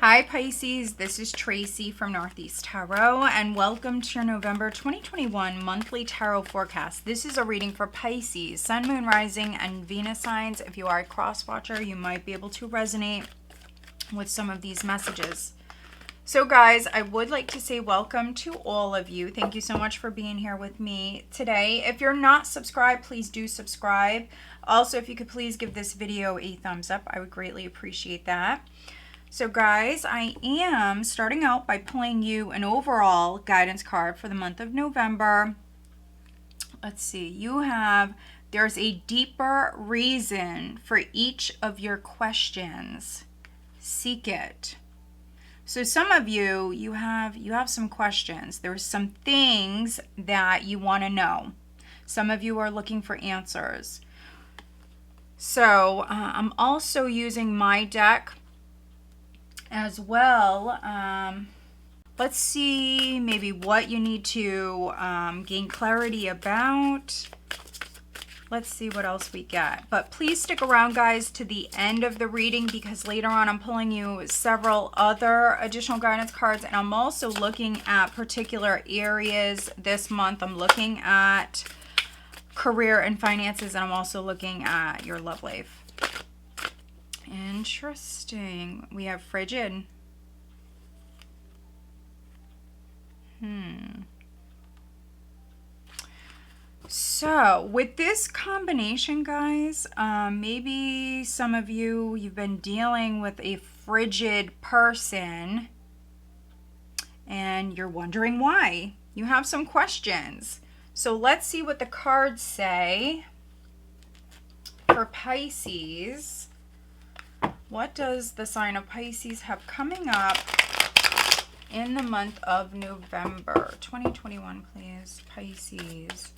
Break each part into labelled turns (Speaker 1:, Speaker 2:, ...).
Speaker 1: Hi Pisces, this is Tracy from Northeast Tarot and welcome to your November 2021 monthly tarot forecast. This is a reading for Pisces, Sun, Moon, Rising, and Venus signs. If you are a cross watcher, you might be able to resonate with some of these messages. So guys, I would like to say welcome to all of you. Thank you so much for being here with me today. If you're not subscribed, please do subscribe. Also, if you could please give this video a thumbs up, I would greatly appreciate that. So guys, I am starting out by pulling you an overall guidance card for the month of November. Let's see, there's a deeper reason for each of your questions. Seek it. So some of you have some questions. There's some things that you want to know. Some of you are looking for answers. So I'm also using my deck as well. Let's see maybe what you need to gain clarity about. Let's see what else we get. But please stick around, guys, to the end of the reading because later on I'm pulling you several other additional guidance cards, and I'm also looking at particular areas this month. I'm looking at career and finances, and I'm also looking at your love life. Interesting. We have frigid. So with this combination, guys, maybe some of you've been dealing with a frigid person and you're wondering why. You have some questions. So let's see what the cards say for Pisces. What does the sign of Pisces have coming up in the month of November 2021, please, Pisces?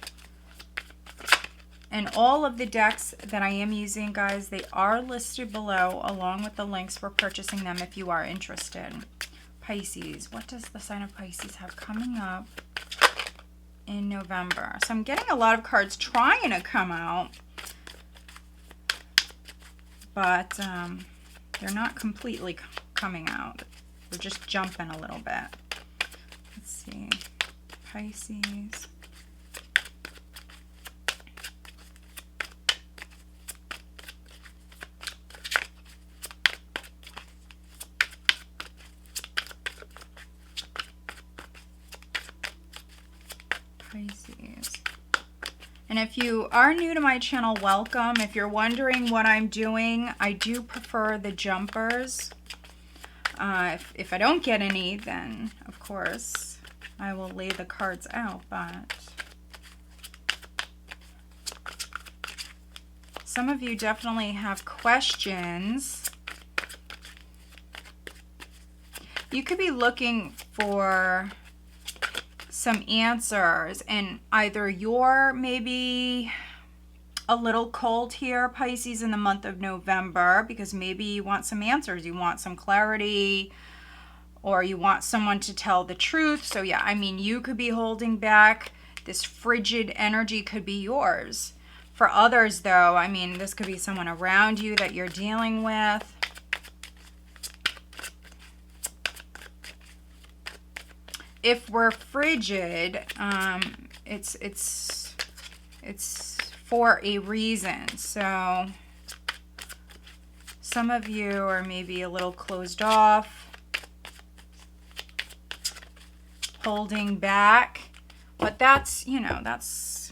Speaker 1: And all of the decks that I am using, guys, they are listed below along with the links for purchasing them if you are interested. Pisces, what does the sign of Pisces have coming up in November? So I'm getting a lot of cards trying to come out, but they're not completely coming out. They're just jumping a little bit. Let's see. Pisces. Pisces. And if you are new to my channel, welcome. If you're wondering what I'm doing, I do prefer the jumpers. If I don't get any, then of course I will lay the cards out, but some of you definitely have questions. You could be looking for some answers, and either you're maybe a little cold here, Pisces, in the month of November, because maybe you want some answers, you want some clarity, or you want someone to tell the truth. So yeah, I mean, you could be holding back. This frigid energy could be yours. For others, though, I mean, this could be someone around you that you're dealing with. If we're frigid, it's for a reason. So some of you are maybe a little closed off, holding back, but that's, you know, that's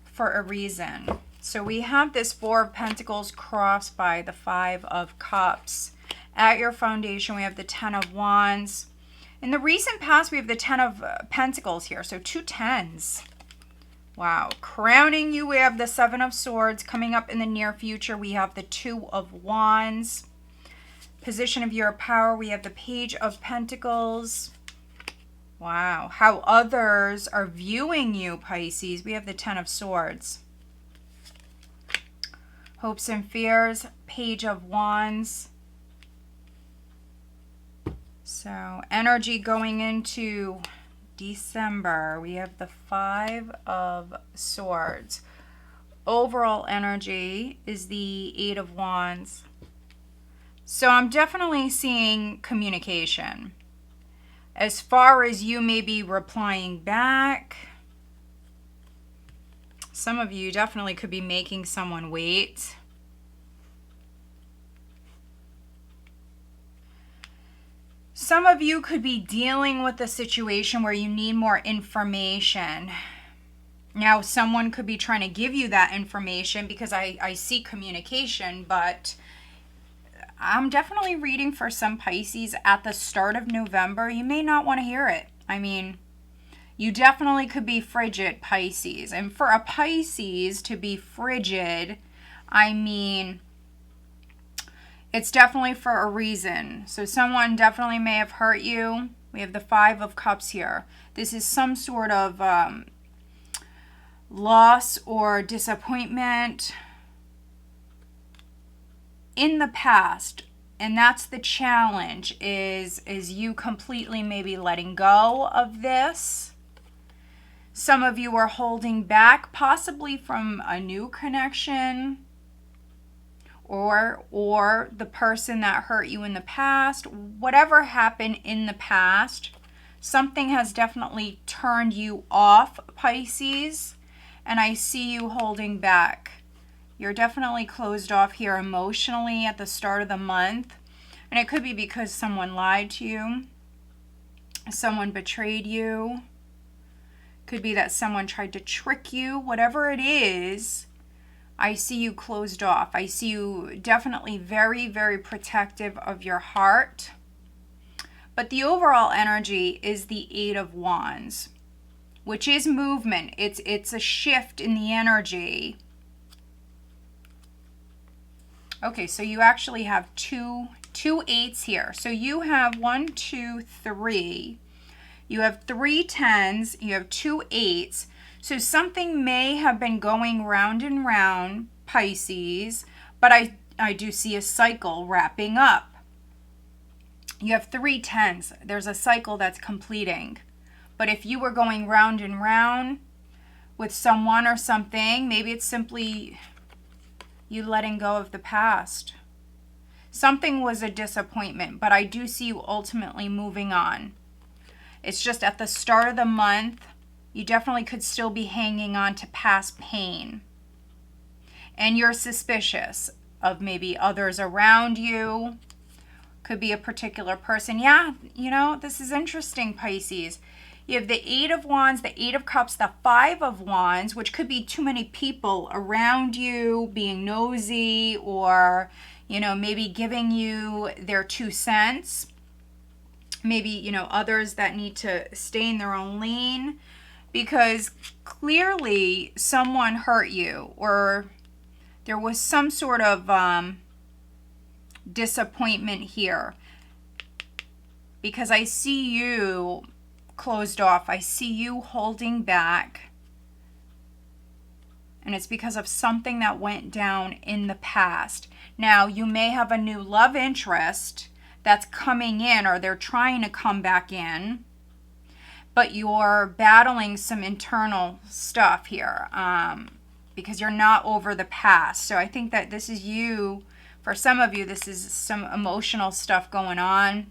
Speaker 1: for a reason. So we have this Four of Pentacles crossed by the Five of Cups. At your foundation, we have the Ten of Wands. In the recent past, we have the Ten of Pentacles here, so two tens. Wow. Crowning you, we have the Seven of Swords. Coming up in the near future, we have the Two of Wands. Position of your power, we have the Page of Pentacles. Wow. How others are viewing you, Pisces, we have the Ten of Swords. Hopes and fears, Page of Wands. So energy going into December, we have the Five of Swords. Overall energy is the Eight of Wands. So I'm definitely seeing communication. As far as you may be replying back, some of you definitely could be making someone wait. Some of you could be dealing with a situation where you need more information. Now, someone could be trying to give you that information because I see communication, but I'm definitely reading for some Pisces at the start of November. You may not want to hear it. I mean, you definitely could be frigid, Pisces. And for a Pisces to be frigid, I mean, it's definitely for a reason. So someone definitely may have hurt you. We have the Five of Cups here. This is some sort of loss or disappointment in the past. And that's the challenge, is you completely maybe letting go of this. Some of you are holding back possibly from a new connection, or the person that hurt you in the past. Whatever happened in the past, something has definitely turned you off, Pisces, and I see you holding back. You're definitely closed off here emotionally at the start of the month, and it could be because someone lied to you, someone betrayed you, could be that someone tried to trick you. Whatever it is, I see you closed off. I see you definitely very, very protective of your heart. But the overall energy is the Eight of Wands, which is movement. It's a shift in the energy. Okay, so you actually have two eights here. So you have 1, 2, 3. You have 3 tens. You have 2 eights. So something may have been going round and round, Pisces, but I do see a cycle wrapping up. You have 3 tens. There's a cycle that's completing. But if you were going round and round with someone or something, maybe it's simply you letting go of the past. Something was a disappointment, but I do see you ultimately moving on. It's just at the start of the month, you definitely could still be hanging on to past pain. And you're suspicious of maybe others around you. Could be a particular person. Yeah, you know, this is interesting, Pisces. You have the Eight of Wands, the Eight of Cups, the Five of Wands, which could be too many people around you being nosy, or, you know, maybe giving you their 2 cents. Maybe, you know, others that need to stay in their own lane, because clearly someone hurt you, or there was some sort of disappointment here, because I see you closed off. I see you holding back, and it's because of something that went down in the past. Now, you may have a new love interest that's coming in, or they're trying to come back in, but you're battling some internal stuff here, because you're not over the past. So I think that this is you. For some of you, this is some emotional stuff going on.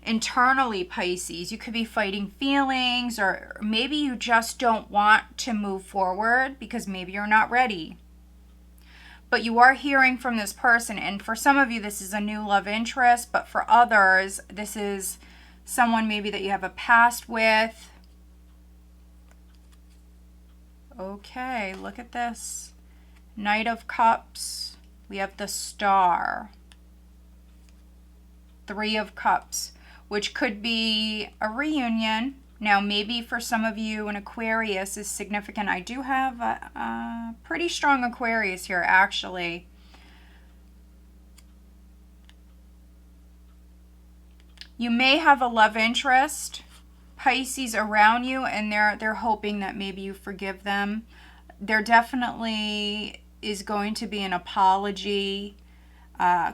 Speaker 1: Internally, Pisces, you could be fighting feelings, or maybe you just don't want to move forward because maybe you're not ready. But you are hearing from this person, and for some of you, this is a new love interest, but for others, this is someone maybe that you have a past with. Okay, look at this. Knight of Cups. We have the Star. 3 of Cups, which could be a reunion. Now, maybe for some of you, an Aquarius is significant. I do have a pretty strong Aquarius here, actually. You may have a love interest, Pisces, around you, and they're hoping that maybe you forgive them. There definitely is going to be an apology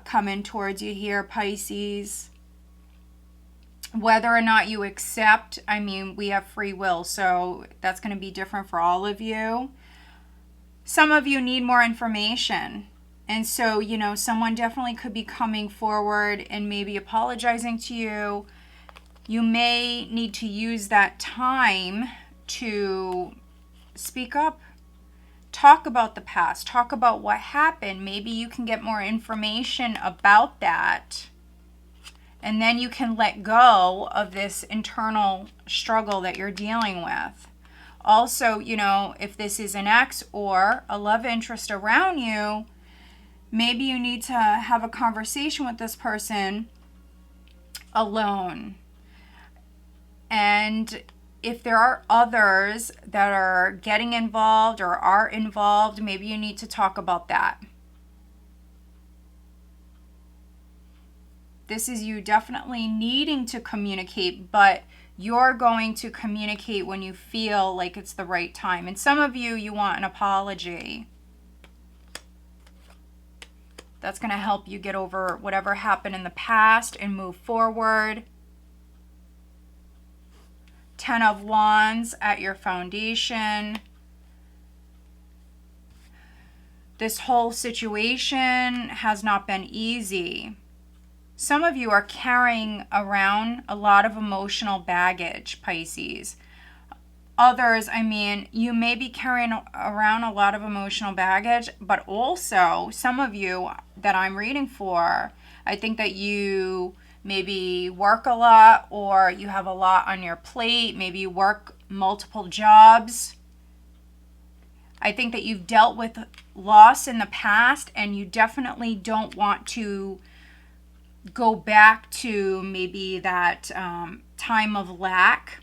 Speaker 1: coming towards you here, Pisces. Whether or not you accept, I mean, we have free will, so that's going to be different for all of you. Some of you need more information, And so, you know, someone definitely could be coming forward and maybe apologizing to you. You may need to use that time to speak up, talk about the past, talk about what happened. Maybe you can get more information about that. And then you can let go of this internal struggle that you're dealing with. Also, you know, if this is an ex or a love interest around you, maybe you need to have a conversation with this person alone. And if there are others that are getting involved or are involved, maybe you need to talk about that. This is you definitely needing to communicate, but you're going to communicate when you feel like it's the right time. And some of you, you want an apology. That's going to help you get over whatever happened in the past and move forward. 10 of Wands at your foundation. This whole situation has not been easy. Some of you are carrying around a lot of emotional baggage, Pisces. Others, I mean, you may be carrying around a lot of emotional baggage, but also some of you that I'm reading for, I think that you maybe work a lot or you have a lot on your plate. Maybe you work multiple jobs. I think that you've dealt with loss in the past and you definitely don't want to go back to maybe that time of lack.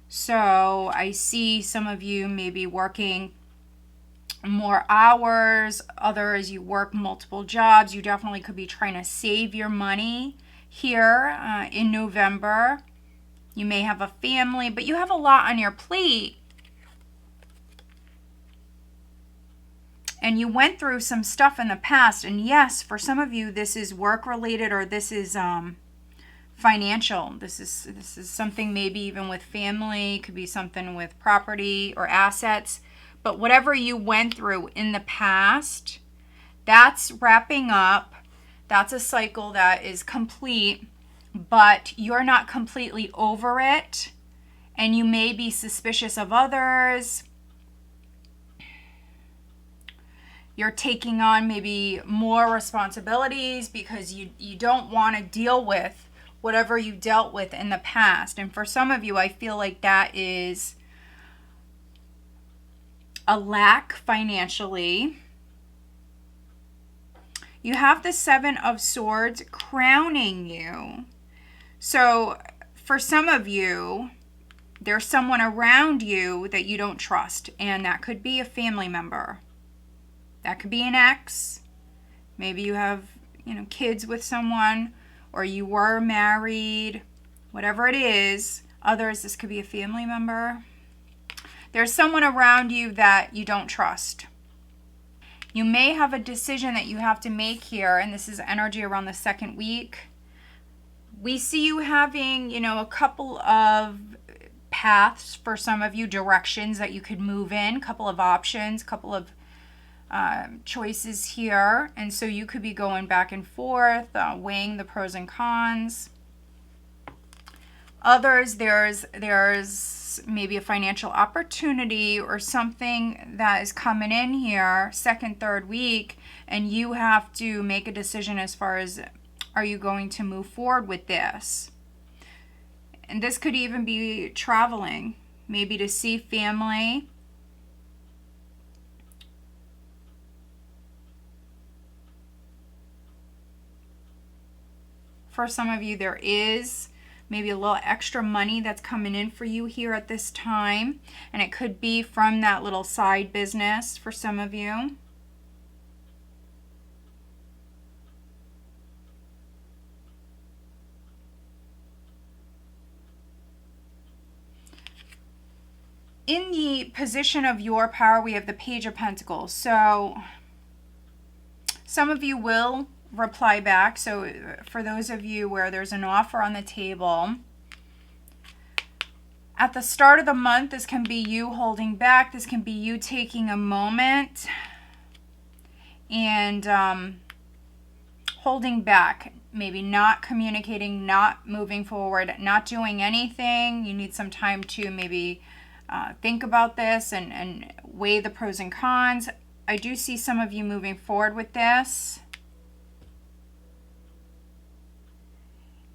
Speaker 1: So I see some of you maybe working more hours. Others, you work multiple jobs. You definitely could be trying to save your money here in November. You may have a family, but you have a lot on your plate. And you went through some stuff in the past. And yes, for some of you, this is work related or this is financial. This is something maybe even with family. Could be something with property or assets. But whatever you went through in the past, that's wrapping up. That's a cycle that is complete. But you're not completely over it. And you may be suspicious of others. You're taking on maybe more responsibilities because you don't want to deal with whatever you dealt with in the past. And for some of you, I feel like that is a lack financially. You have the 7 of Swords crowning you. So for some of you, there's someone around you that you don't trust. And that could be a family member. That could be an ex. Maybe you have, kids with someone, or you were married, whatever it is. Others, this could be a family member. There's someone around you that you don't trust. You may have a decision that you have to make here, and this is energy around the second week. We see you having, a couple of paths for some of you, directions that you could move in, couple of options, couple of choices here, and so you could be going back and forth, weighing the pros and cons. Others, there's maybe a financial opportunity or something that is coming in here, second, third week, and you have to make a decision as far as, are you going to move forward with this? And this could even be traveling, maybe to see family. For some of you, there is maybe a little extra money that's coming in for you here at this time. And it could be from that little side business for some of you. In the position of your power, we have the Page of Pentacles. So some of you will reply back. So for those of you where there's an offer on the table, at the start of the month, this can be you holding back. This can be you taking a moment and holding back, maybe not communicating, not moving forward, not doing anything. You need some time to maybe think about this and weigh the pros and cons. I do see some of you moving forward with this.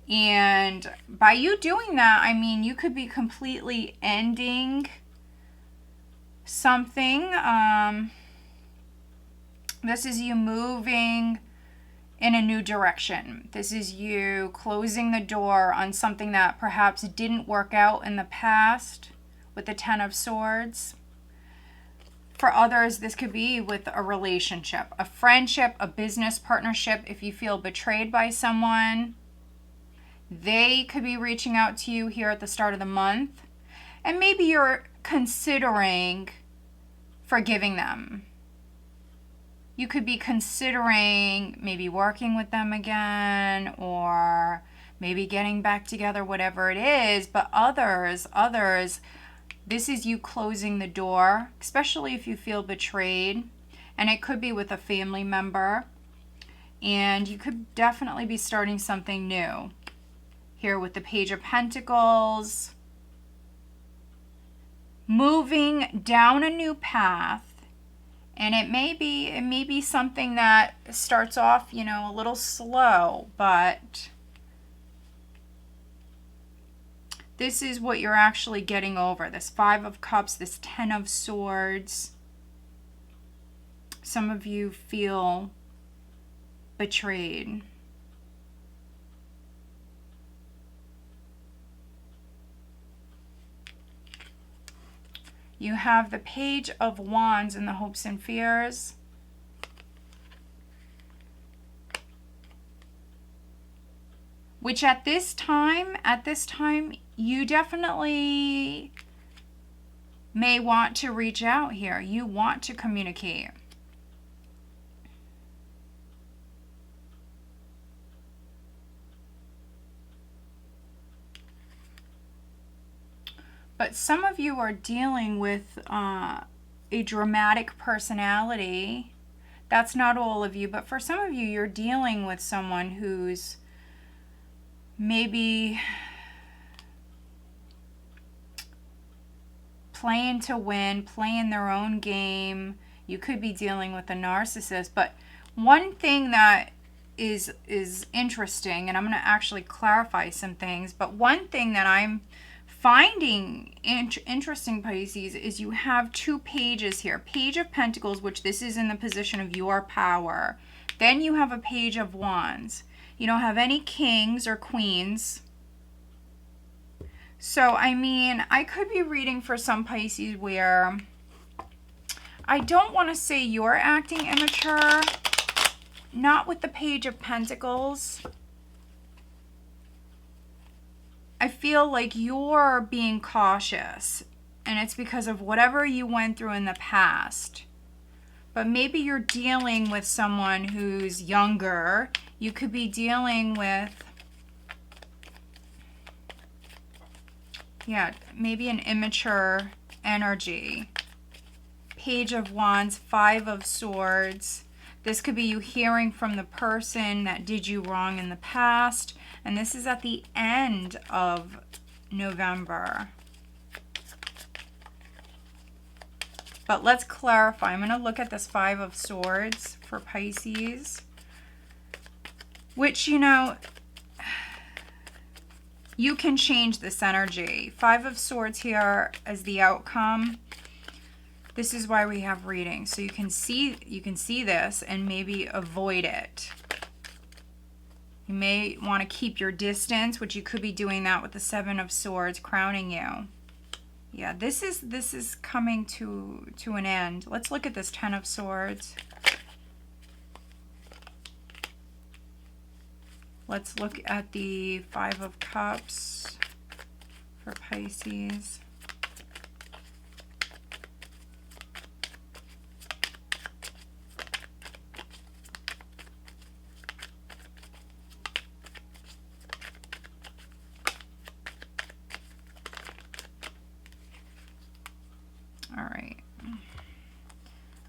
Speaker 1: And by you doing that, I mean, you could be completely ending something. This is you moving in a new direction. This is you closing the door on something that perhaps didn't work out in the past with the Ten of Swords. For others, this could be with a relationship, a friendship, a business partnership. If you feel betrayed by someone, they could be reaching out to you here at the start of the month. And maybe you're considering forgiving them. You could be considering maybe working with them again, or maybe getting back together, whatever it is. But others, this is you closing the door, especially if you feel betrayed. And it could be with a family member. And you could definitely be starting something new. Here with the Page of Pentacles. Moving down a new path. And it may be something that starts off, a little slow, but this is what you're actually getting over. This Five of Cups, this Ten of Swords. Some of you feel betrayed. You have the Page of Wands in the Hopes and Fears. Which at this time, you definitely may want to reach out here. You want to communicate. But some of you are dealing with a dramatic personality. That's not all of you, but for some of you, you're dealing with someone who's maybe playing to win, playing their own game. You could be dealing with a narcissist. But one thing that is interesting, and I'm going to actually clarify some things, but one thing that I'm finding interesting, Pisces, is you have two pages here. Page of Pentacles, which this is in the position of your power. Then you have a Page of Wands. You don't have any kings or queens. So, I mean, I could be reading for some Pisces where I don't want to say you're acting immature. Not with the Page of Pentacles. I feel like you're being cautious, and it's because of whatever you went through in the past. But maybe you're dealing with someone who's younger. You could be dealing with, maybe an immature energy. Page of Wands, Five of Swords. This could be you hearing from the person that did you wrong in the past. And this is at the end of November. But let's clarify. I'm going to look at this Five of Swords for Pisces. Which, you can change this energy. Five of Swords here as the outcome. This is why we have readings. So you can see this and maybe avoid it. You may want to keep your distance, which you could be doing that with the Seven of Swords crowning you. Yeah, this is coming to an end. Let's look at this Ten of Swords. Let's look at the Five of Cups for Pisces.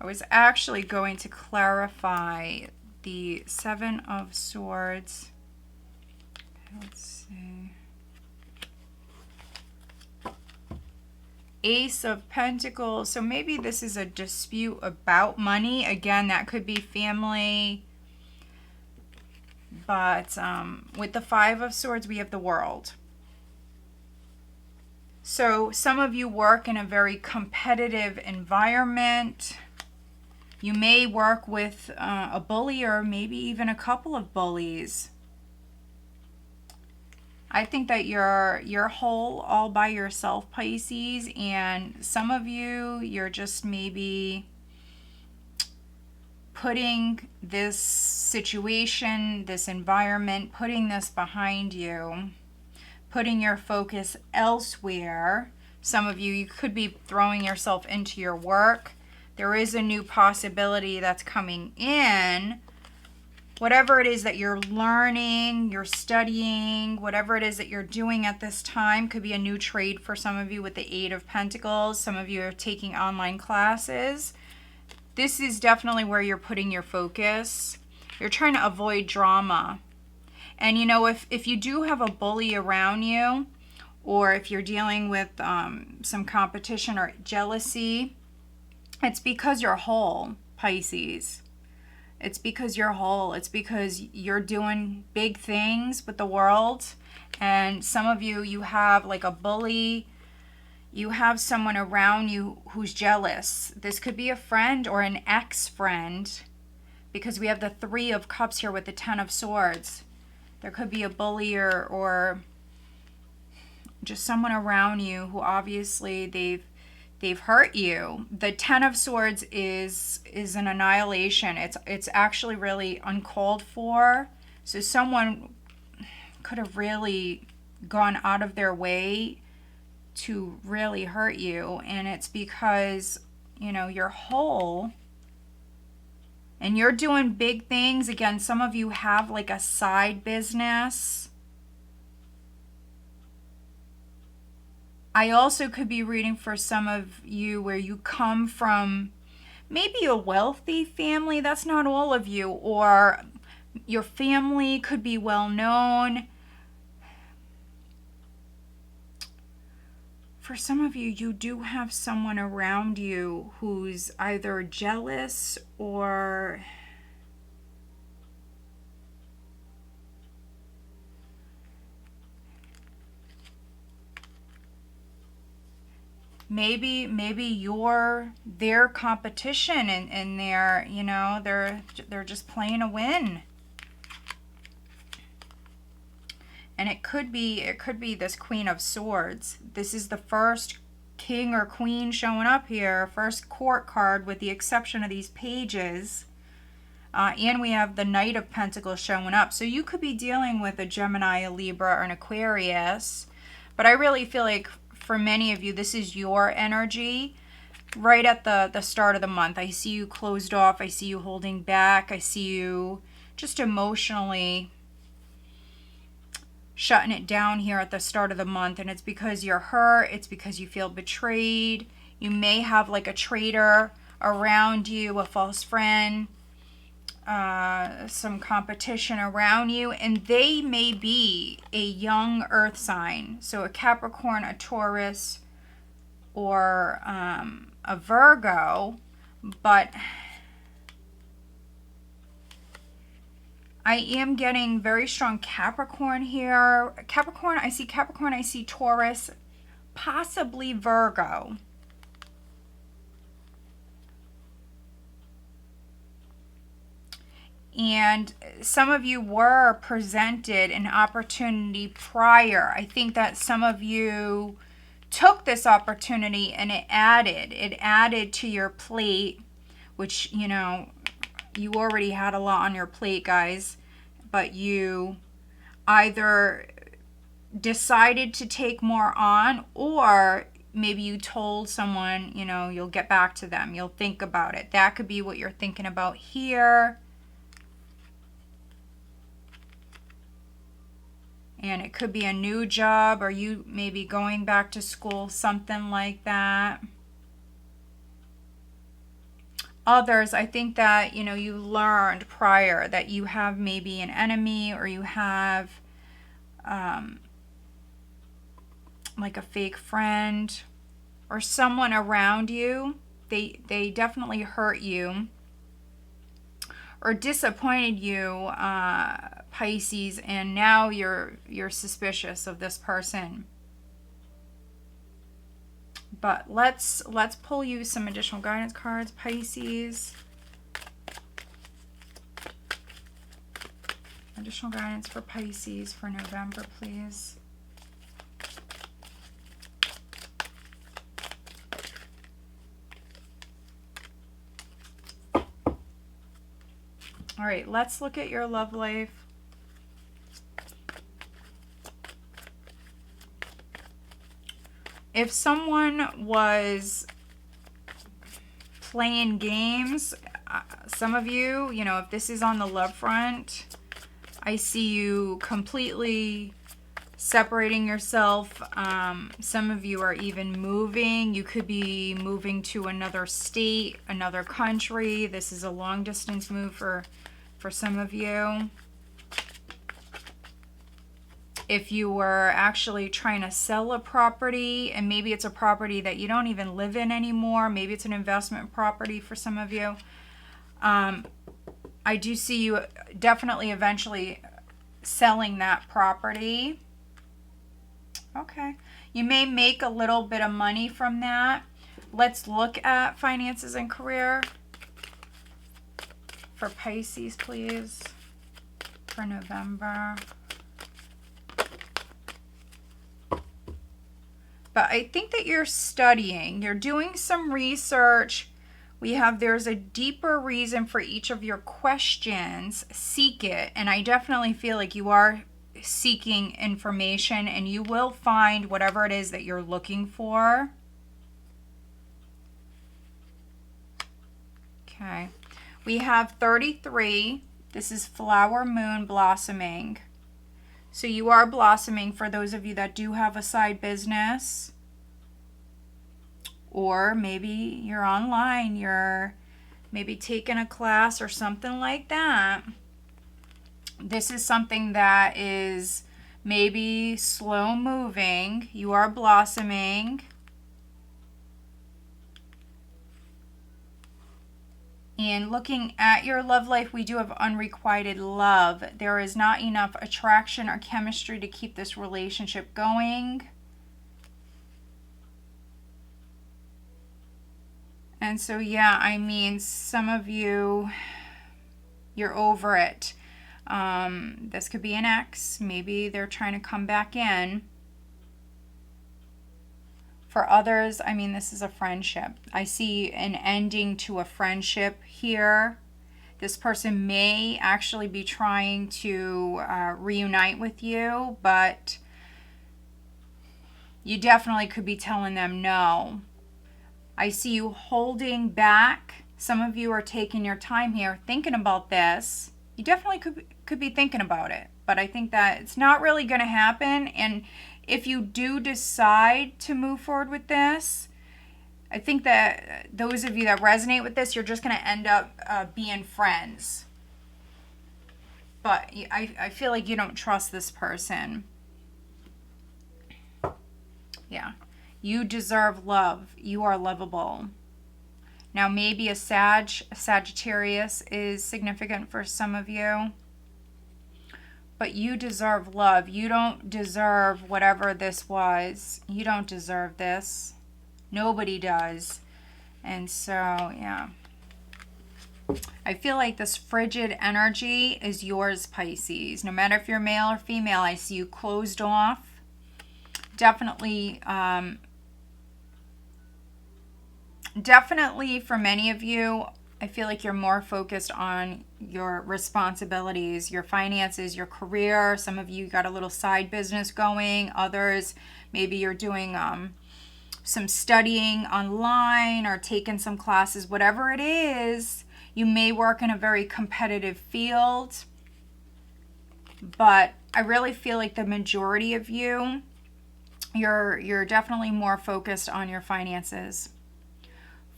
Speaker 1: I was actually going to clarify the Seven of Swords. Let's see. Ace of Pentacles. So maybe this is a dispute about money. Again, that could be family. But with the Five of Swords, we have the World. So some of you work in a very competitive environment. You may work with a bully or maybe even a couple of bullies. I think that you're whole all by yourself, Pisces, and some of you, you're just maybe putting this situation, this environment, putting this behind you, putting your focus elsewhere. Some of you, you could be throwing yourself into your work. There is a new possibility that's coming in. Whatever it is that you're learning, you're studying, whatever it is that you're doing at this time, could be a new trade for some of you with the Eight of Pentacles. Some of you are taking online classes. This is definitely where you're putting your focus. You're trying to avoid drama. And you know, if you do have a bully around you, or if you're dealing with some competition or jealousy, it's because you're whole, Pisces. It's because you're whole. It's because you're doing big things with the world. And some of you, you have like a bully. You have someone around you who's jealous. This could be a friend or an ex-friend, because we have the Three of Cups here with the Ten of Swords. There could be a bully or just someone around you who obviously they've hurt you. The Ten of Swords is an annihilation. It's actually really uncalled for. So someone could have really gone out of their way to really hurt you, and it's because, you know, you're whole and you're doing big things. Again, some of you have like a side business. I also could be reading for some of you where you come from maybe a wealthy family. That's not all of you. Or your family could be well known. For some of you, you do have someone around you who's either jealous or maybe you're their competition, and they're, you know, they're just playing a win. And it could be this Queen of Swords. This is the first king or queen showing up here, first court card with the exception of these pages. And we have the Knight of Pentacles showing up. So you could be dealing with a Gemini, a Libra, or an Aquarius. But I really feel like for many of you, this is your energy right at the start of the month. I see you closed off. I see you holding back. I see you just emotionally shutting it down here at the start of the month. And it's because you're hurt. It's because you feel betrayed. You may have like a traitor around you, a false friend, some competition around you, and they may be a young earth sign. So a Capricorn, a Taurus, or a Virgo. But I am getting very strong Capricorn here. Capricorn, I see Taurus, possibly Virgo. And some of you were presented an opportunity prior. I think that some of you took this opportunity and it added to your plate, which, you know, you already had a lot on your plate, guys, but you either decided to take more on, or maybe you told someone, you know, you'll get back to them, you'll think about it. That could be what you're thinking about here. And it could be a new job, or you maybe going back to school, something like that. others, I think that, you know, you learned prior that you have maybe an enemy, or you have like a fake friend or someone around you. They definitely hurt you or disappointed you, Pisces, and now you're suspicious of this person. But let's pull you some additional guidance cards, Pisces. Additional guidance for Pisces for November, please. All right, let's look at your love life. If someone was playing games, some of you, you know, if this is on the love front, I see you completely separating yourself. Some of you are even moving. You could be moving to another state, another country. This is a long distance move for some of you. If you were actually trying to sell a property, and maybe it's a property that you don't even live in anymore, maybe it's an investment property for some of you. I do see you definitely eventually selling that property. Okay. You may make a little bit of money from that. Let's look at finances and career for Pisces, please, for November. But I think that you're studying. You're doing some research. There's a deeper reason for each of your questions. Seek it. And I definitely feel like you are seeking information, and you will find whatever it is that you're looking for. Okay. We have 33. This is flower moon blossoming. So you are blossoming for those of you that do have a side business. Or maybe you're online, you're maybe taking a class or something like that. This is something that is maybe slow moving. You are blossoming. And looking at your love life, we do have unrequited love. There is not enough attraction or chemistry to keep this relationship going. And so, yeah, I mean, some of you, you're over it. This could be an ex. Maybe they're trying to come back in. For others, I mean, this is a friendship. I see an ending to a friendship here. This person may actually be trying to reunite with you, but you definitely could be telling them no. I see you holding back. Some of you are taking your time here, thinking about this. You definitely could be thinking about it, but I think that it's not really going to happen. And if you do decide to move forward with this, I think that those of you that resonate with this, you're just going to end up being friends. But I feel like you don't trust this person. Yeah. You deserve love. You are lovable. Now, maybe a Sagittarius is significant for some of you. But you deserve love. You don't deserve whatever this was. You don't deserve this. Nobody does. And so, yeah. I feel like this frigid energy is yours, Pisces. No matter if you're male or female, I see you closed off. Definitely for many of you, I feel like you're more focused on your responsibilities, your finances, your career. Some of you got a little side business going. Others, maybe you're doing some studying online or taking some classes. Whatever it is, you may work in a very competitive field. But I really feel like the majority of you, you're definitely more focused on your finances.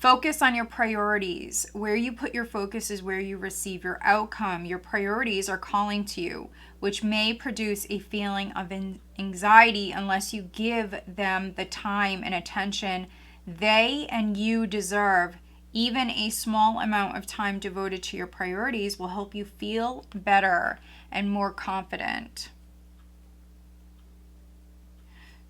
Speaker 1: Focus on your priorities. Where you put your focus is where you receive your outcome. Your priorities are calling to you, which may produce a feeling of anxiety unless you give them the time and attention they and you deserve. Even a small amount of time devoted to your priorities will help you feel better and more confident.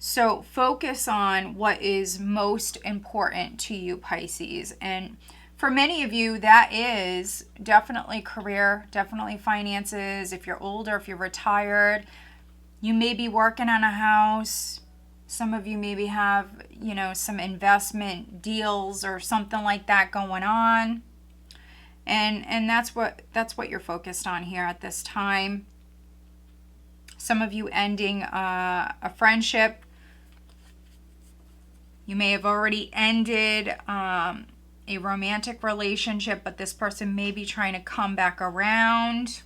Speaker 1: So focus on what is most important to you, Pisces. And for many of you, that is definitely career, definitely finances. If you're older, if you're retired, you may be working on a house. Some of you maybe have, some investment deals or something like that going on. And that's what you're focused on here at this time. Some of you ending a friendship. You may have already ended a romantic relationship, but this person may be trying to come back around.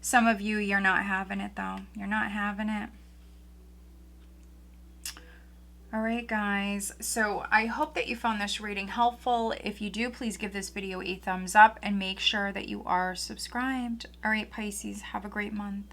Speaker 1: Some of you, you're not having it though. You're not having it. All right, guys. So I hope that you found this reading helpful. If you do, please give this video a thumbs up and make sure that you are subscribed. All right, Pisces, have a great month.